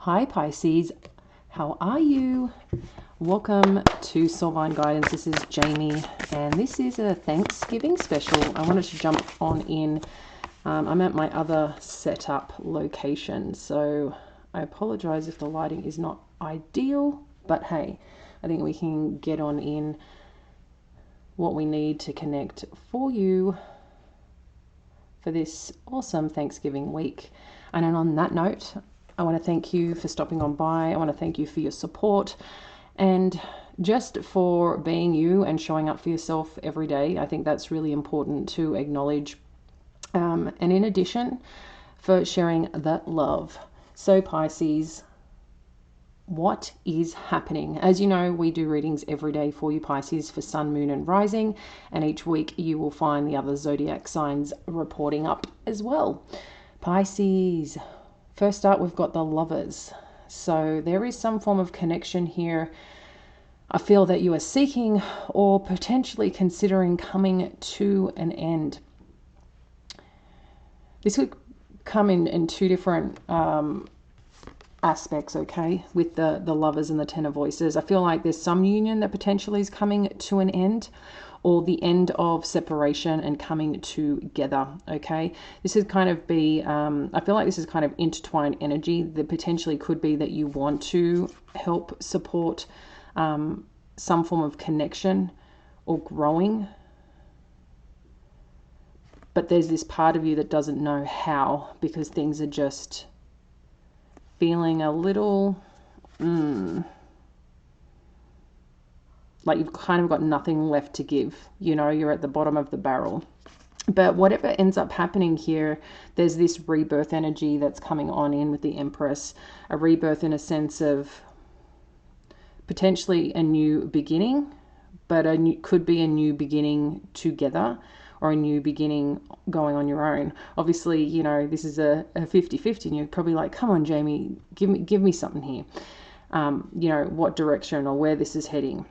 Hi Pisces, how are you? Welcome to Soulvine Guidance. This is Jamie and this is a Thanksgiving special. I wanted to jump on in. I'm at my other setup location, so I apologize if the lighting is not ideal, but hey, I think we can get on in what we need to connect for you for this awesome Thanksgiving week. And then on that note, I want to thank you for stopping on by. I want to thank you for your support and just for being you and showing up for yourself every day. I think that's really important to acknowledge. And in addition, for sharing that love. So Pisces, what is happening? As you know, we do readings every day for you Pisces for Sun, Moon and Rising, and each week you will find the other zodiac signs reporting up as well. Pisces, first up we've got the Lovers. So there is some form of connection here. I feel that you are seeking or potentially considering coming to an end. This would come in two different aspects, okay, with the Lovers and the Ten of Voices. I feel like there's some union that potentially is coming to an end, or the end of separation and coming together, okay? This is kind of be, I feel like this is kind of intertwined energy. That potentially could be that you want to help support some form of connection or growing, but there's this part of you that doesn't know how, because things are just feeling a little like you've kind of got nothing left to give. You know, you're at the bottom of the barrel. But whatever ends up happening here, there's this rebirth energy that's coming on in with the Empress. A rebirth in a sense of potentially a new beginning, but could be a new beginning together, or a new beginning going on your own. Obviously, you know, this is a 50-50 and you're probably like, come on, Jamie, give me something here. You know, what direction or where this is heading.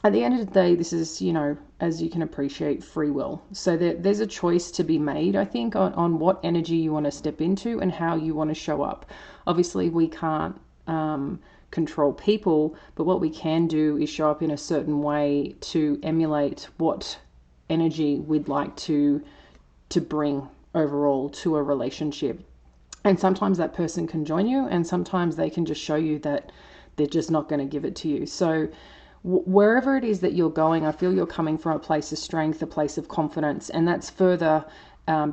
At the end of the day, this is, you know, as you can appreciate, free will. So there's a choice to be made, I think, on what energy you want to step into and how you want to show up. Obviously, we can't control people, but what we can do is show up in a certain way to emulate what energy we'd like to bring overall to a relationship. And sometimes that person can join you, and sometimes they can just show you that they're just not going to give it to you. So wherever it is that you're going, I feel you're coming from a place of strength, a place of confidence, and that's further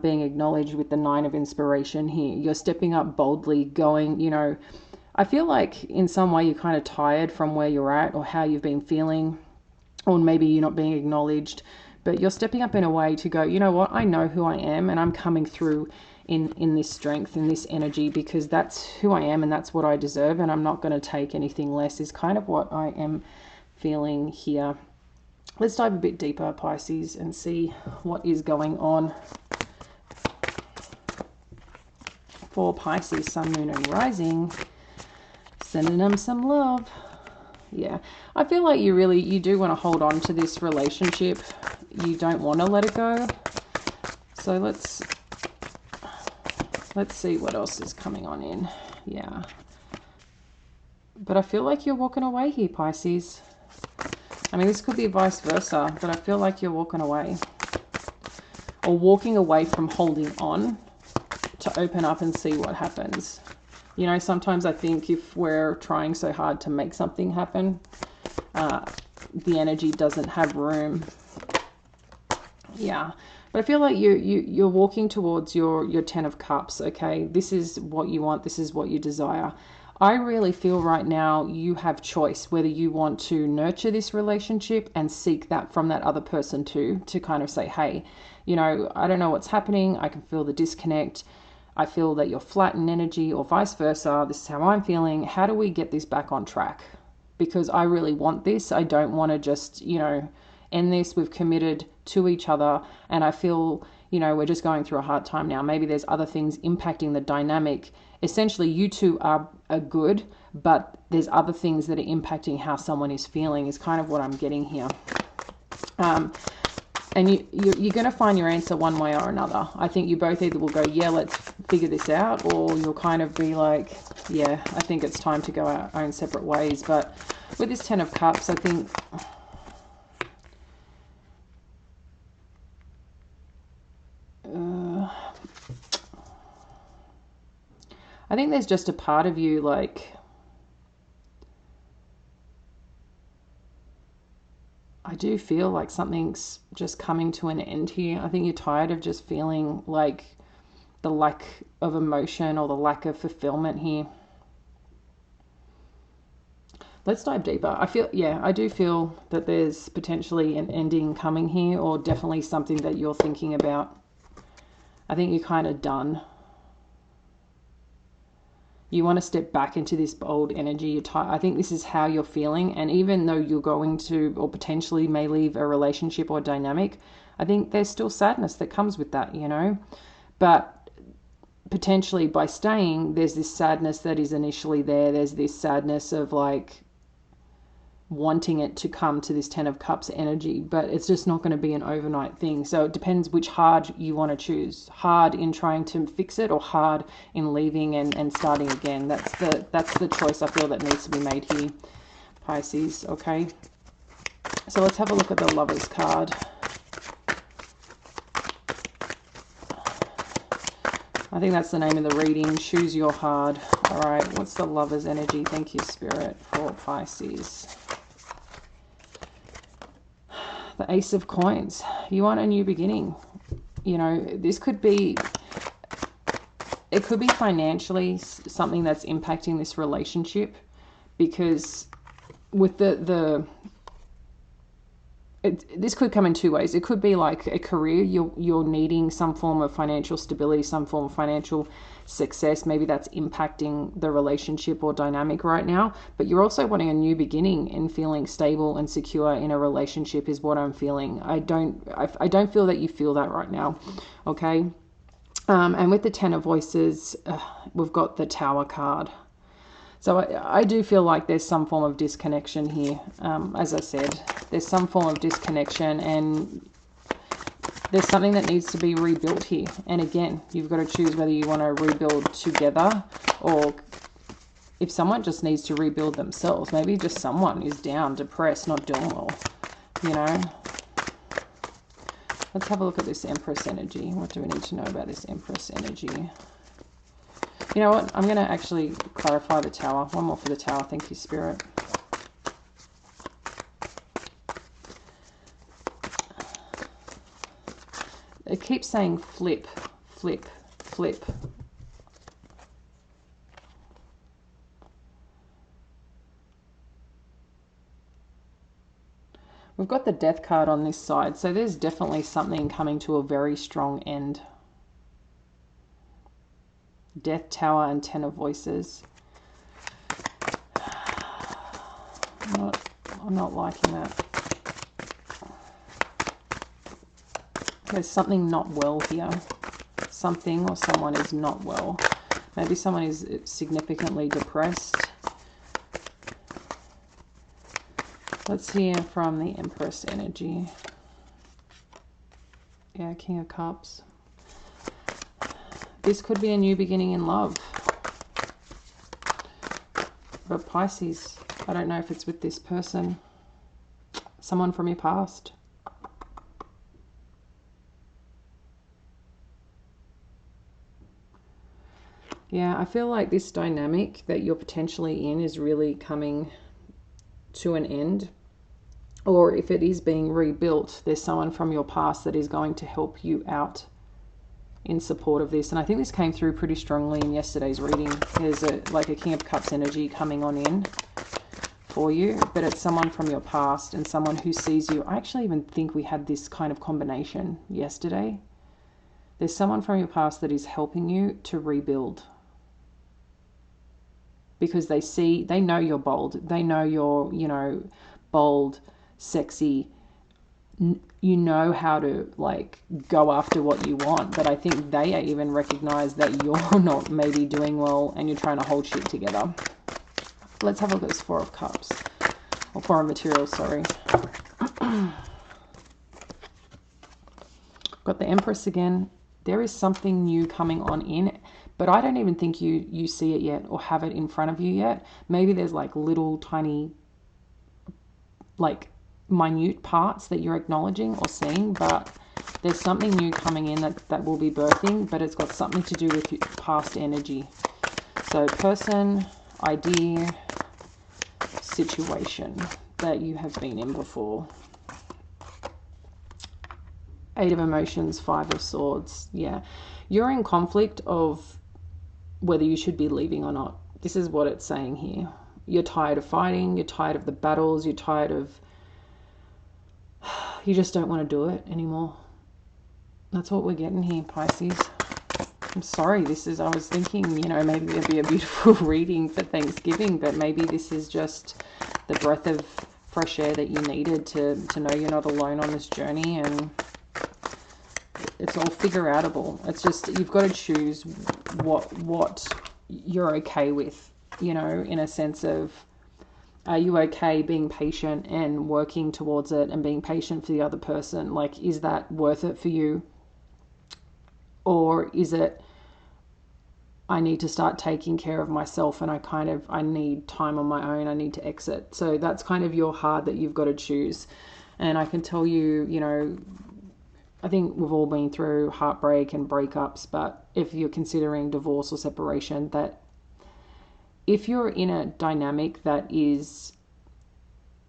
being acknowledged with the Nine of Inspiration here. You're stepping up boldly, going, you know, I feel like in some way you're kind of tired from where you're at or how you've been feeling, or maybe you're not being acknowledged, but you're stepping up in a way to go, you know what, I know who I am and I'm coming through in this strength, in this energy, because that's who I am and that's what I deserve, and I'm not going to take anything less, is kind of what I am feeling here. Let's dive a bit deeper, Pisces, and see what is going on for Pisces, Sun, Moon and Rising. Sending them some love. Yeah, I feel like you do want to hold on to this relationship. You don't want to let it go. So let's see what else is coming on in. Yeah, but I feel like you're walking away here, Pisces. I mean, this could be vice versa, but I feel like you're walking away, or walking away from holding on to open up and see what happens. You know, sometimes I think if we're trying so hard to make something happen, the energy doesn't have room. Yeah, but I feel like you're walking towards your Ten of Cups, okay? This is what you want. This is what you desire. I really feel right now you have choice whether you want to nurture this relationship and seek that from that other person too, to kind of say, hey, you know, I don't know what's happening. I can feel the disconnect. I feel that you're flat in energy, or vice versa. This is how I'm feeling. How do we get this back on track? Because I really want this. I don't want to just, you know, end this. We've committed to each other, and I feel, you know, we're just going through a hard time now. Maybe there's other things impacting the dynamic. Essentially, you two are good, but there's other things that are impacting how someone is feeling, is kind of what I'm getting here. And you're going to find your answer one way or another. I think you both either will go, yeah, let's figure this out, or you'll kind of be like, yeah, I think it's time to go our own separate ways. But with this Ten of Cups, I think there's just a part of you, like, I do feel like something's just coming to an end here. I think you're tired of just feeling like the lack of emotion or the lack of fulfillment here. Let's dive deeper. I do feel that there's potentially an ending coming here, or definitely something that you're thinking about. I think you're kind of done. You want to step back into this bold energy. I think this is how you're feeling. And even though you're going to, or potentially may leave a relationship or dynamic, I think there's still sadness that comes with that, you know. But potentially by staying, there's this sadness that is initially there. There's this sadness of like wanting it to come to this Ten of Cups energy, but it's just not going to be an overnight thing. So it depends which hard you want to choose. Hard in trying to fix it, or hard in leaving and starting again. That's the choice I feel that needs to be made here, Pisces. Okay, so let's have a look at the Lovers card. I think that's the name of the reading. Choose your hard. All right, what's the Lovers energy? Thank you, Spirit, for Pisces. The Ace of Coins. You want a new beginning. You know, this could be, it could be financially something that's impacting this relationship, because with this could come in two ways. It could be like a career. You're needing some form of financial stability, some form of financial success. Maybe that's impacting the relationship or dynamic right now. But you're also wanting a new beginning and feeling stable and secure in a relationship is what I'm feeling. I don't feel that you feel that right now. Okay. And with the Ten of Voices, we've got the Tower card. So I do feel like there's some form of disconnection here. As I said, there's some form of disconnection, and there's something that needs to be rebuilt here. And again, you've got to choose whether you want to rebuild together, or if someone just needs to rebuild themselves. Maybe just someone is down, depressed, not doing well, you know. Let's have a look at this Empress energy. What do we need to know about this Empress energy? You know what? I'm going to actually clarify the Tower. One more for the Tower. Thank you, Spirit. It keeps saying flip, flip, flip. We've got the Death card on this side, so there's definitely something coming to a very strong end. Death, Tower, and Ten of Voices. I'm not liking that. There's something not well here. Something or someone is not well. Maybe someone is significantly depressed. Let's hear from the Empress energy. Yeah, King of Cups. This could be a new beginning in love. But Pisces, I don't know if it's with this person. Someone from your past. Yeah, I feel like this dynamic that you're potentially in is really coming to an end. Or if it is being rebuilt, there's someone from your past that is going to help you out in support of this. And I think this came through pretty strongly in yesterday's reading. There's like a King of Cups energy coming on in for you, but it's someone from your past and someone who sees you. I actually even think we had this kind of combination yesterday. There's someone from your past that is helping you to rebuild, because they know you're bold. They know you're, you know, bold, sexy. You know how to like go after what you want, but I think they even recognize that you're not maybe doing well and you're trying to hold shit together. Let's have a look at this Four of Cups, or Four of Materials, sorry. Got the Empress again. There is something new coming on in, but I don't even think you see it yet or have it in front of you yet. Maybe there's like little tiny, like minute parts that you're acknowledging or seeing, but there's something new coming in that will be birthing, but it's got something to do with past energy. So person, idea, situation that you have been in before. 8 of Emotions, 5 of Swords. Yeah, you're in conflict of whether you should be leaving or not. This is what it's saying here. You're tired of fighting. You're tired of the battles. You're tired of... You just don't want to do it anymore. That's what we're getting here, Pisces. I'm sorry, I was thinking, you know, maybe it'd be a beautiful reading for Thanksgiving, but maybe this is just the breath of fresh air that you needed to know you're not alone on this journey, and it's all figure outable. It's just, you've got to choose what you're okay with, you know, in a sense of, are you okay being patient and working towards it and being patient for the other person? Like, is that worth it for you? Or is it, I need to start taking care of myself and I need time on my own. I need to exit. So that's kind of your heart that you've got to choose. And I can tell you, you know, I think we've all been through heartbreak and breakups, but if you're considering divorce or separation, that if you're in a dynamic that is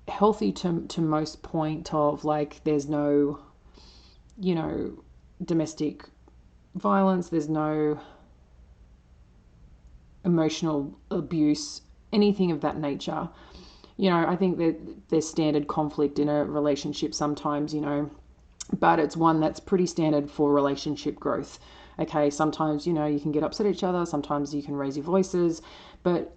healthy to most point of, like, there's no, you know, domestic violence, there's no emotional abuse, anything of that nature, you know, I think that there's standard conflict in a relationship sometimes, you know, but it's one that's pretty standard for relationship growth. Okay, sometimes, you know, you can get upset at each other, sometimes you can raise your voices, but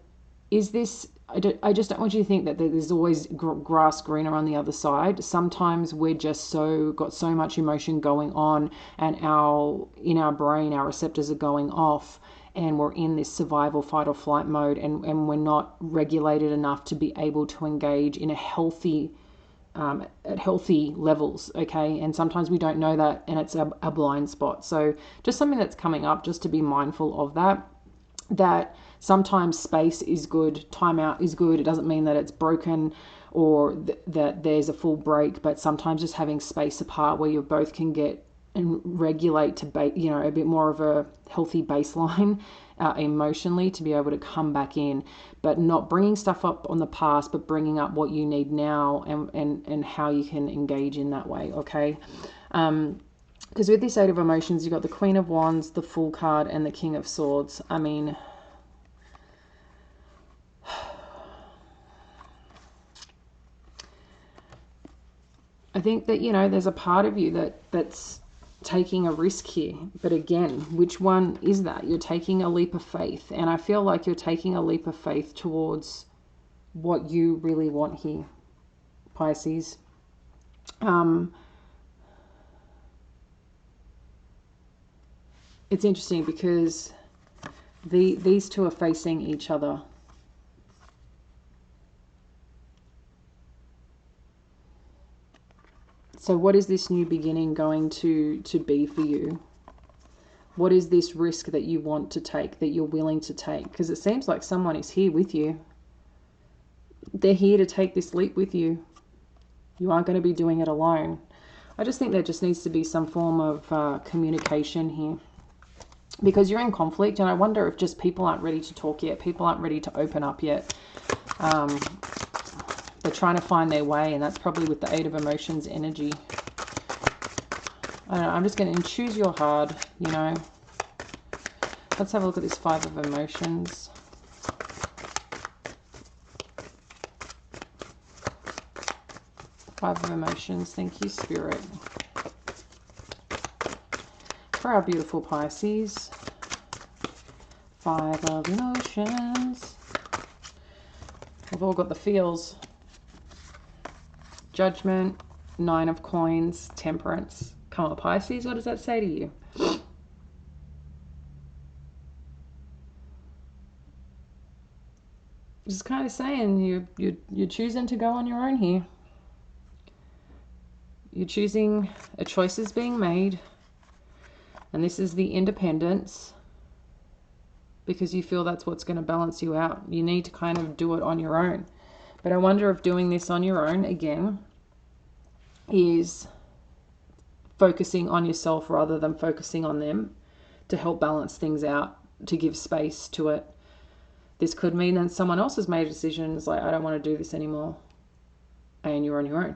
is this, I just don't want you to think that there's always grass greener on the other side. Sometimes we're just got so much emotion going on, and in our brain, our receptors are going off, and we're in this survival, fight or flight mode, and we're not regulated enough to be able to engage in a healthy, at healthy levels, okay? And sometimes we don't know that, and it's a blind spot. So just something that's coming up, just to be mindful of that sometimes space is good, time out is good. It doesn't mean that it's broken or that there's a full break, but sometimes just having space apart where you both can get and regulate to you know, a bit more of a healthy baseline emotionally, to be able to come back in, but not bringing stuff up on the past, but bringing up what you need now, and how you can engage in that way, okay? Because with this 8 of Emotions, you've got the Queen of Wands, the Fool card, and the King of Swords. I mean, I think that, you know, there's a part of you that's taking a risk here. But again, which one is that? You're taking a leap of faith. And I feel like you're taking a leap of faith towards what you really want here, Pisces. It's interesting because these two are facing each other. So what is this new beginning going to be for you? What is this risk that you want to take, that you're willing to take? Because it seems like someone is here with you. They're here to take this leap with you. You aren't going to be doing it alone. I just think there just needs to be some form of communication here. Because you're in conflict, and I wonder if just people aren't ready to talk yet. People aren't ready to open up yet. They're trying to find their way, and that's probably with the 8 of Emotions energy. I don't know, I'm just going to choose your heart, you know. Let's have a look at this 5 of Emotions. Five of Emotions. Thank you, Spirit. For our beautiful Pisces. 5 of Emotions. We've all got the feels. Judgment, 9 of Coins, Temperance. Come on, Pisces, what does that say to you? Just kind of saying you're choosing to go on your own here. You're choosing, a choice is being made. And this is the independence, because you feel that's what's going to balance you out. You need to kind of do it on your own. But I wonder if doing this on your own, again, is focusing on yourself rather than focusing on them to help balance things out, to give space to it. This could mean that someone else has made a decision. It's like, I don't want to do this anymore. And you're on your own.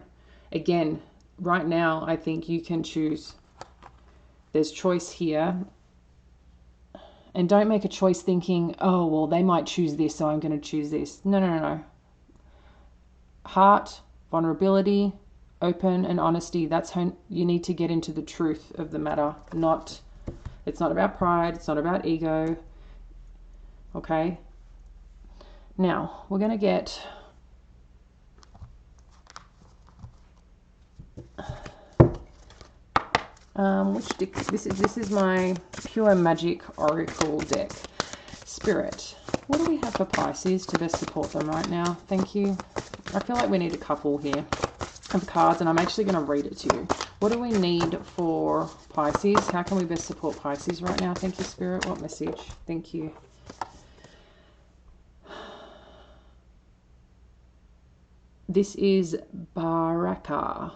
Again, right now, I think you can choose. There's choice here. And don't make a choice thinking, oh, well, they might choose this, so I'm going to choose this. No, no, no, no. Heart, vulnerability, open and honesty. That's how you need to get into the truth of the matter. It's not about pride. It's not about ego. Okay. Now, we're going to get this is my pure magic oracle deck. Spirit, what do we have for Pisces to best support them right now? Thank you. I feel like we need a couple here of cards, and I'm actually going to read it to you. What do we need for Pisces? How can we best support Pisces right now? Thank you, Spirit. What message? Thank you. This is Baraka.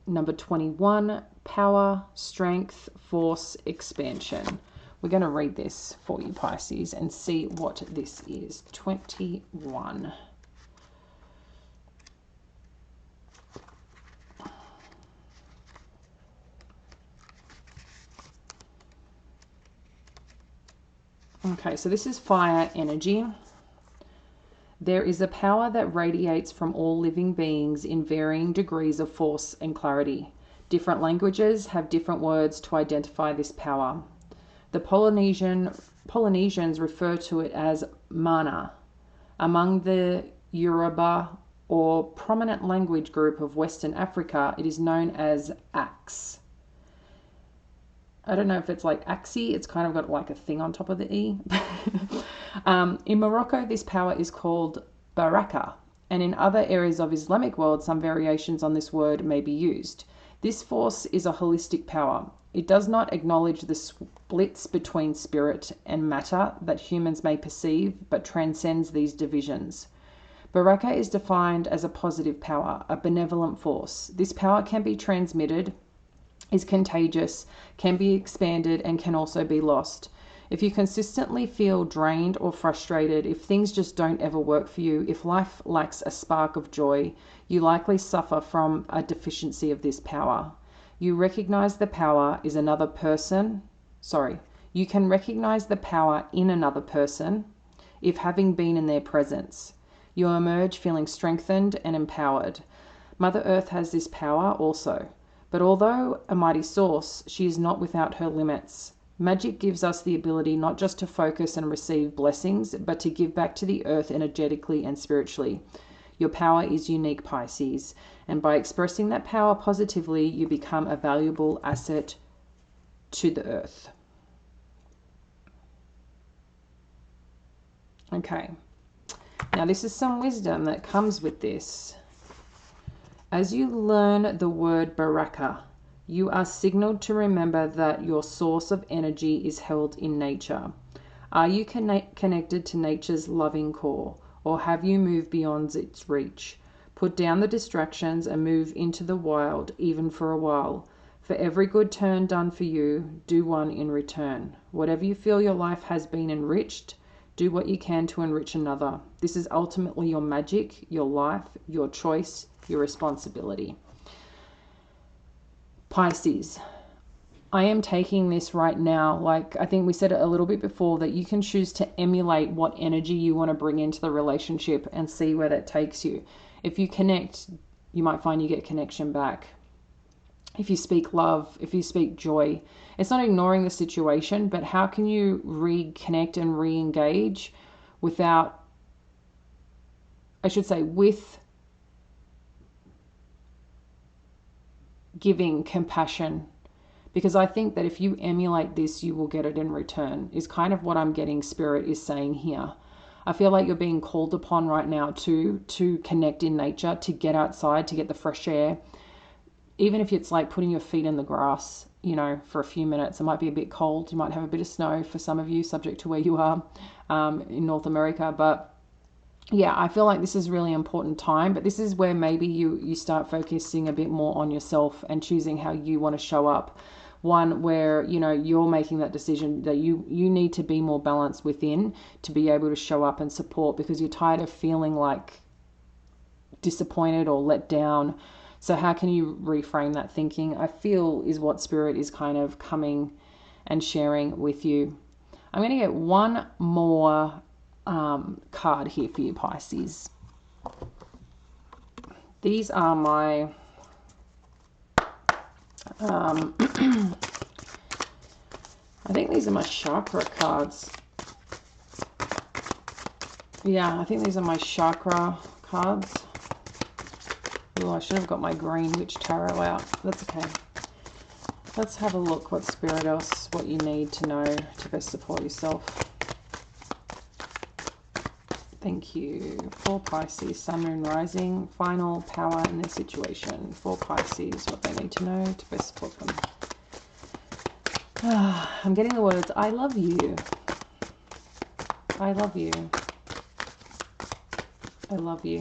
Number 21, power, strength, force, expansion. We're going to read this for you, Pisces, and see what this is. 21. Okay, so this is fire energy. There is a power that radiates from all living beings in varying degrees of force and clarity. Different languages have different words to identify this power. The Polynesians refer to it as mana. Among the Yoruba or prominent language group of Western Africa, it is known as axe. I don't know if it's like axi, it's kind of got like a thing on top of the E. In Morocco, this power is called baraka, and in other areas of Islamic world, some variations on this word may be used. This force is a holistic power. It does not acknowledge the splits between spirit and matter that humans may perceive, but transcends these divisions. Baraka is defined as a positive power, a benevolent force. This power can be transmitted, is contagious, can be expanded, and can also be lost. If you consistently feel drained or frustrated, if things just don't ever work for you, if life lacks a spark of joy, you likely suffer from a deficiency of this power. You recognize the power is another person. You can recognize the power in another person if having been in their presence. You emerge feeling strengthened and empowered. Mother Earth has this power also. But although a mighty source, she is not without her limits. Magic gives us the ability not just to focus and receive blessings, but to give back to the earth energetically and spiritually. Your power is unique, Pisces, and by expressing that power positively, you become a valuable asset to the earth. Okay, now this is some wisdom that comes with this. As you learn the word baraka, you are signaled to remember that your source of energy is held in nature. Are you connected to nature's loving core, or have you moved beyond its reach? Put down the distractions and move into the wild, even for a while. For every good turn done for you, do one in return. Whatever you feel your life has been enriched, do what you can to enrich another. This is ultimately your magic, your life, your choice, your responsibility. Pisces, I am taking this right now, like I think we said it a little bit before, that you can choose to emulate what energy you want to bring into the relationship and see where that takes you. If you connect, you might find you get connection back. If you speak love, if you speak joy, it's not ignoring the situation, but how can you reconnect and re-engage with giving compassion, because I think that if you emulate this, you will get it in return, is kind of what I'm getting Spirit is saying here. I feel like you're being called upon right now to connect in nature, to get outside, to get the fresh air, even if it's like putting your feet in the grass, you know, for a few minutes. It might be a bit cold. You might have a bit of snow for some of you, subject to where you are in North America. But yeah, I feel like this is really important time, but this is where maybe you start focusing a bit more on yourself and choosing how you want to show up. One where, you know, you're making that decision that you need to be more balanced within to be able to show up and support, because you're tired of feeling like disappointed or let down. So how can you reframe that thinking, I feel, is what Spirit is kind of coming and sharing with you. I'm going to get one more card here for you, Pisces. These are my I think these are my chakra cards. Yeah, I think these are my chakra cards. Oh, I should have got my green witch tarot out. That's okay. Let's have a look what Spirit else, what you need to know to best support yourself. Thank you. For Pisces, Sun, Moon, Rising, final power in their situation. For Pisces, what they need to know to best support them. I'm getting the words, I love you. I love you. I love you.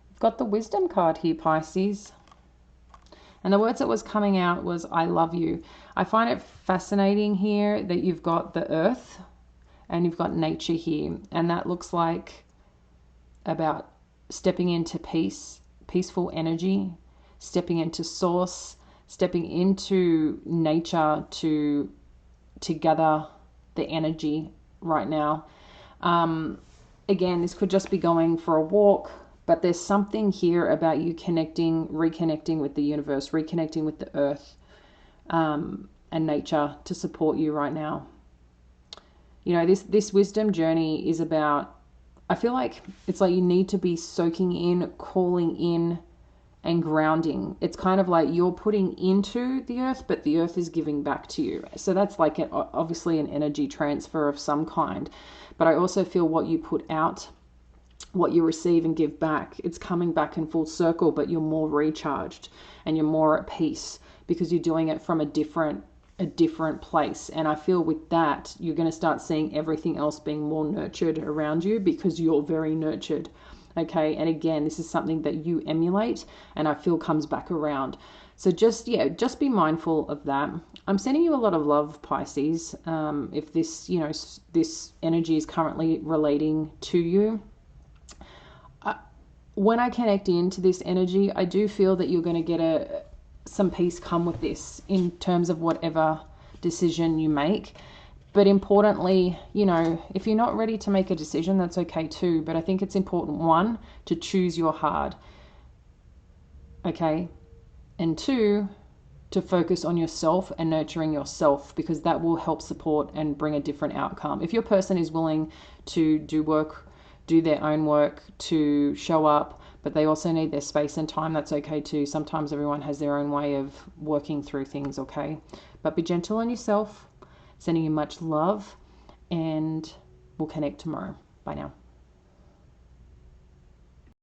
You've got the wisdom card here, Pisces. And the words that was coming out was, I love you. I find it fascinating here that you've got the earth and you've got nature here. And that looks like about stepping into peace, peaceful energy, stepping into source, stepping into nature to gather the energy right now. Again, this could just be going for a walk, but there's something here about you connecting, reconnecting with the universe, reconnecting with the earth and nature to support you right now. You know, this wisdom journey is about, I feel like it's like you need to be soaking in, calling in, and grounding. It's kind of like you're putting into the earth, but the earth is giving back to you. So that's like obviously an energy transfer of some kind. But I also feel what you put out, what you receive and give back, it's coming back in full circle, but you're more recharged and you're more at peace because you're doing it from a different place. And I feel with that, you're going to start seeing everything else being more nurtured around you because you're very nurtured. Okay, and again, this is something that you emulate and I feel comes back around. So just be mindful of that. I'm sending you a lot of love, Pisces. If this, you know, this energy is currently relating to you. When I connect into this energy, I do feel that you're going to get some peace come with this in terms of whatever decision you make. But importantly, you know, if you're not ready to make a decision, that's okay too. But I think it's important, one, to choose your heart. Okay. And two, to focus on yourself and nurturing yourself, because that will help support and bring a different outcome. If your person is willing to do their own work, to show up, but they also need their space and time, that's okay too. Sometimes everyone has their own way of working through things, okay? But be gentle on yourself. Sending you much love, and we'll connect tomorrow. Bye now.